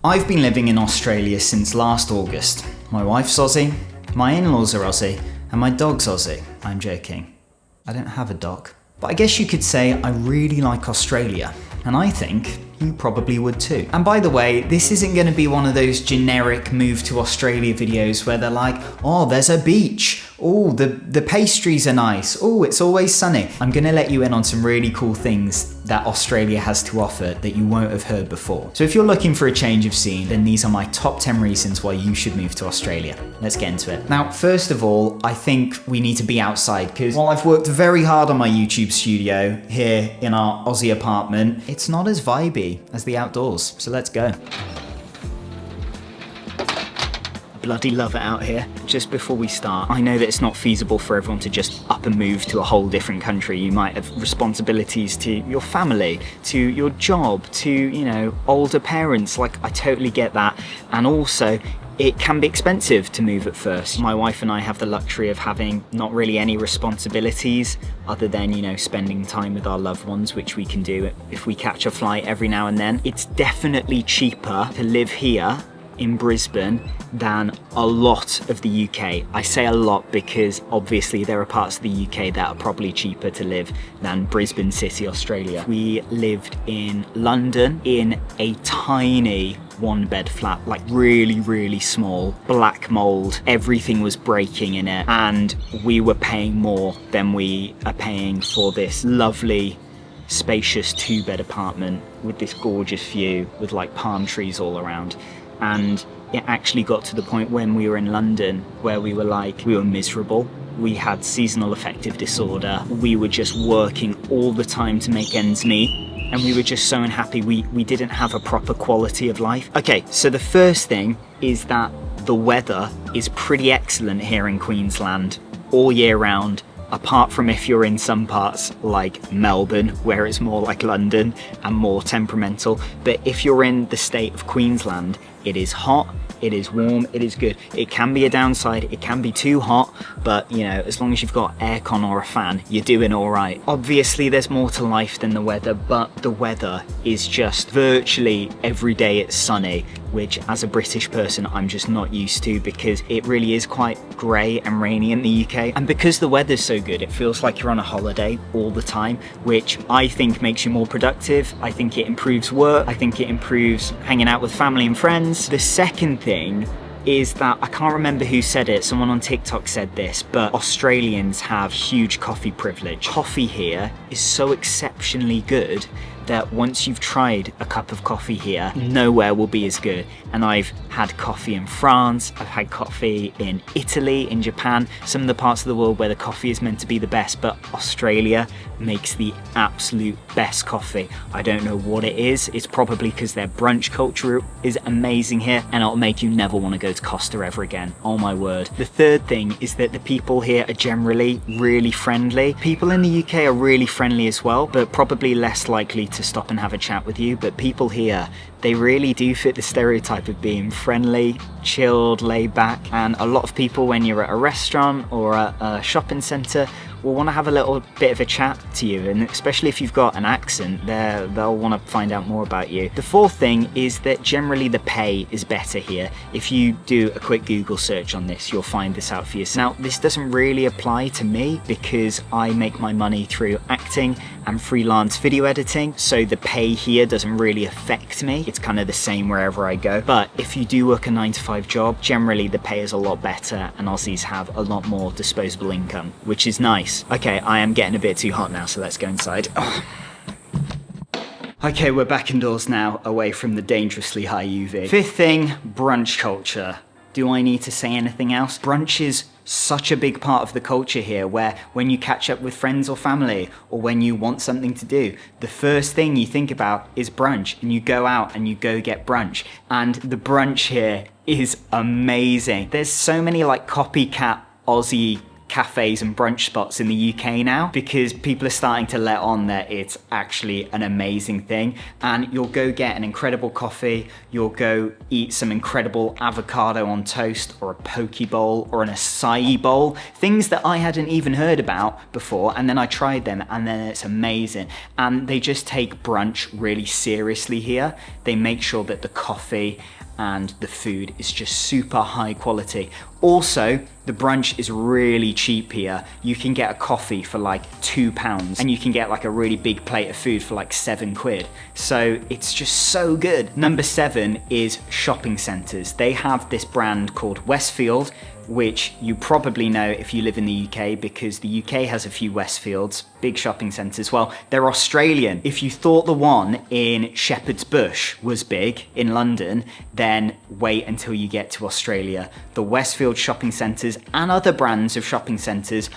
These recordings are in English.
I've been living in Australia since last August. My wife's Aussie, my in-laws are Aussie, and my dog's Aussie. I'm joking. I don't have a dog. But I guess you could say I really like Australia, and I think you probably would too. And by the way, this isn't going to be one of those generic move to Australia videos where they're like, oh, there's a beach. Oh, the pastries are nice. Oh, it's always sunny. I'm going to let you in on some really cool things that Australia has to offer that you won't have heard before. So if you're looking for a change of scene, then these are my top 10 reasons why you should move to Australia. Let's get into it. Now, first of all, I think we need to be outside because while I've worked very hard on my YouTube studio here in our Aussie apartment, it's not as vibey as the outdoors. So let's go. Bloody love it out here. Just before we start, I know that it's not feasible for everyone to just up and move to a whole different country. You might have responsibilities to your family, to your job, to, you know, older parents. Like, I totally get that. And also, it can be expensive to move at first. My wife and I have the luxury of having not really any responsibilities other than, you know, spending time with our loved ones, which we can do if we catch a flight every now and then. It's definitely cheaper to live here in Brisbane than a lot of the UK. I say a lot because obviously there are parts of the UK that are probably cheaper to live than Brisbane City, Australia. We lived in London in a tiny one-bed flat, like really small, black mold, everything was breaking in it, and we were paying more than we are paying for this lovely spacious two-bed apartment with this gorgeous view with like palm trees all around. And it actually got to the point when we were in London where we were miserable. We had seasonal affective disorder. We were just working all the time to make ends meet. And we were just so unhappy. We didn't have a proper quality of life. Okay, so the first thing is that the weather is pretty excellent here in Queensland all year round. Apart from if you're in some parts like Melbourne, where it's more like London and more temperamental. But if you're in the state of Queensland, it is hot, it is warm, it is good. It can be a downside, it can be too hot, but you know, as long as you've got aircon or a fan, you're doing all right. Obviously, there's more to life than the weather, but the weather is just virtually every day it's sunny, which as a British person, I'm just not used to because it really is quite grey and rainy in the UK. And because the weather's so good, it feels like you're on a holiday all the time, which I think makes you more productive. I think it improves work. I think it improves hanging out with family and friends. The second thing is that, I can't remember who said it, someone on TikTok said this, but Australians have huge coffee privilege. Coffee here is so exceptionally good that once you've tried a cup of coffee here, nowhere will be as good. And I've had coffee in France, I've had coffee in Italy, in Japan, some of the parts of the world where the coffee is meant to be the best, but Australia makes the absolute best coffee. I don't know what it is. It's probably because their brunch culture is amazing here, and it'll make you never want to go to Costa ever again. Oh my word. The third thing is that the people here are generally really friendly. People in the UK are really friendly as well, but probably less likely to stop and have a chat with you. But people here, they really do fit the stereotype of being friendly, chilled, laid back. And a lot of people, when you're at a restaurant or a shopping centre, will want to have a little bit of a chat to you, and especially if you've got an accent, they'll want to find out more about you. The fourth thing is that generally the pay is better here. If you do a quick Google search on this, you'll find this out for yourself. Now, this doesn't really apply to me because I make my money through acting and freelance video editing, so the pay here doesn't really affect me. It's kind of the same wherever I go. But if you do work a 9-to-5 job, generally the pay is a lot better and Aussies have a lot more disposable income, which is nice. Okay, I am getting a bit too hot now, so let's go inside. Oh. Okay, we're back indoors now, away from the dangerously high UV. Fifth thing, brunch culture. Do I need to say anything else? Brunch is such a big part of the culture here, where when you catch up with friends or family, or when you want something to do, the first thing you think about is brunch, and you go out and you go get brunch. And the brunch here is amazing. There's so many like copycat Aussie cafes and brunch spots in the UK now, because people are starting to let on that it's actually an amazing thing. And you'll go get an incredible coffee, you'll go eat some incredible avocado on toast, or a poke bowl, or an acai bowl, things that I hadn't even heard about before, and then I tried them, and then it's amazing. And they just take brunch really seriously here. They make sure that the coffee and the food is just super high quality. Also, the brunch is really cheap here. You can get a coffee for like £2, and you can get like a really big plate of food for like £7. So it's just so good. Number 7 is shopping centres. They have this brand called Westfield, which you probably know if you live in the UK, because the UK has a few Westfields, big shopping centres. Well, they're Australian. If you thought the one in Shepherd's Bush was big in London, then wait until you get to Australia. The Westfield shopping centres and other brands of shopping centres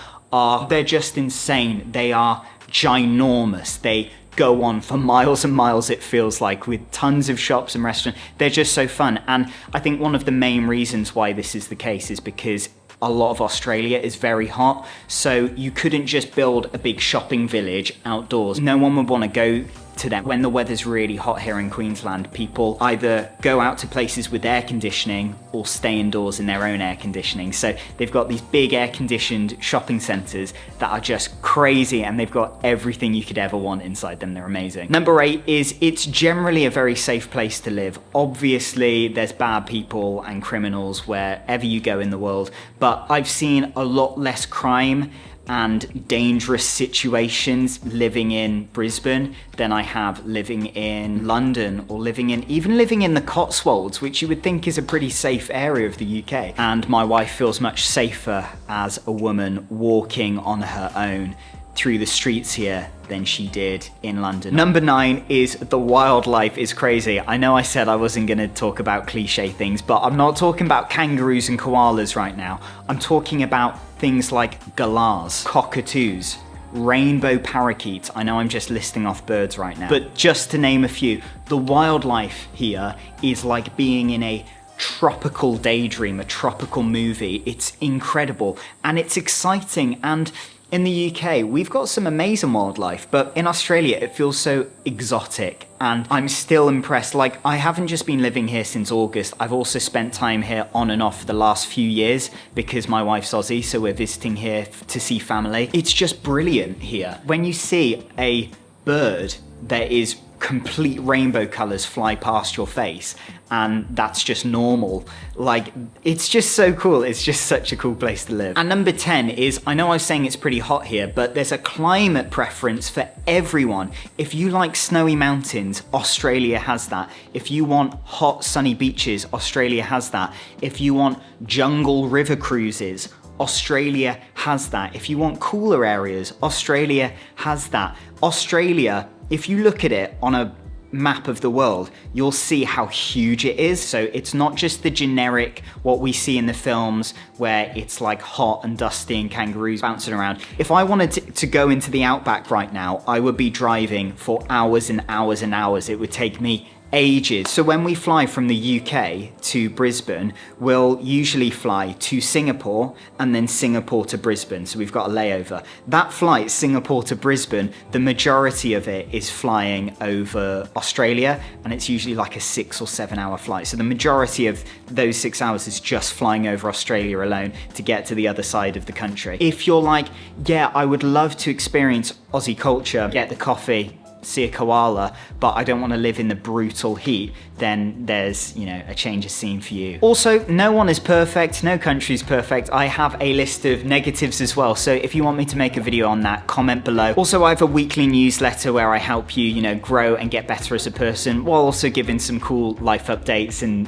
they're just insane. They are ginormous. They go on for miles and miles, it feels like, with tons of shops and restaurants. They're just so fun. And I think one of the main reasons why this is the case is because a lot of Australia is very hot, so you couldn't just build a big shopping village outdoors. No one would want to go to them. When the weather's really hot here in Queensland, people either go out to places with air conditioning or stay indoors in their own air conditioning. So they've got these big air conditioned shopping centres that are just crazy, and they've got everything you could ever want inside them. They're amazing. Number 8 is it's generally a very safe place to live. Obviously there's bad people and criminals wherever you go in the world, but I've seen a lot less crime and dangerous situations living in Brisbane than I have living in London, or even living in the Cotswolds, which you would think is a pretty safe area of the UK. And my wife feels much safer as a woman walking on her own through the streets here than she did in London. Number 9 is the wildlife is crazy. I know I said I wasn't going to talk about cliche things, but I'm not talking about kangaroos and koalas right now. I'm talking about things like galahs, cockatoos, rainbow parakeets. I know I'm just listing off birds right now, but just to name a few, the wildlife here is like being in a tropical daydream, a tropical movie. It's incredible and it's exciting. And in the UK, we've got some amazing wildlife, but in Australia, it feels so exotic, and I'm still impressed. Like, I haven't just been living here since August, I've also spent time here on and off for the last few years because my wife's Aussie, so we're visiting here to see family. It's just brilliant here. When you see a bird that is complete rainbow colors fly past your face, and that's just normal. Like, it's just so cool. It's just such a cool place to live. And number 10 is, I know I was saying it's pretty hot here, but there's a climate preference for everyone. If you like snowy mountains, Australia has that. If you want hot sunny beaches, Australia has that. If you want jungle river cruises, Australia has that. If you want cooler areas, Australia has that. Australia, if you look at it on a map of the world, you'll see how huge it is. So it's not just the generic, what we see in the films, where it's like hot and dusty and kangaroos bouncing around. If I wanted to go into the outback right now, I would be driving for hours and hours and hours. It would take me ages. So when we fly from the UK to Brisbane, we'll usually fly to Singapore and then Singapore to Brisbane. So we've got a layover. That flight, Singapore to Brisbane, the majority of it is flying over Australia, and it's usually like a 6 or 7 hour flight. So the majority of those 6 hours is just flying over Australia alone to get to the other side of the country. If you're like, yeah, I would love to experience Aussie culture, get the coffee, see a koala, but I don't want to live in the brutal heat, then there's, you know, a change of scene for you. Also, no one is perfect, no country is perfect. I have a list of negatives as well, so if you want me to make a video on that, comment below. Also, I have a weekly newsletter where I help you, grow and get better as a person, while also giving some cool life updates and,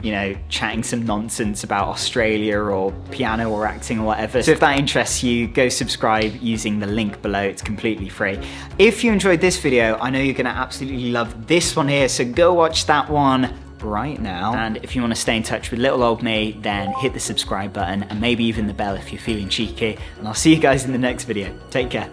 chatting some nonsense about Australia or piano or acting or whatever. So if that interests you, go subscribe using the link below. It's completely free. If you enjoyed this video, I know you're gonna absolutely love this one here, so go watch that one right now. And if you want to stay in touch with little old me, then hit the subscribe button and maybe even the bell if you're feeling cheeky, and I'll see you guys in the next video. Take care.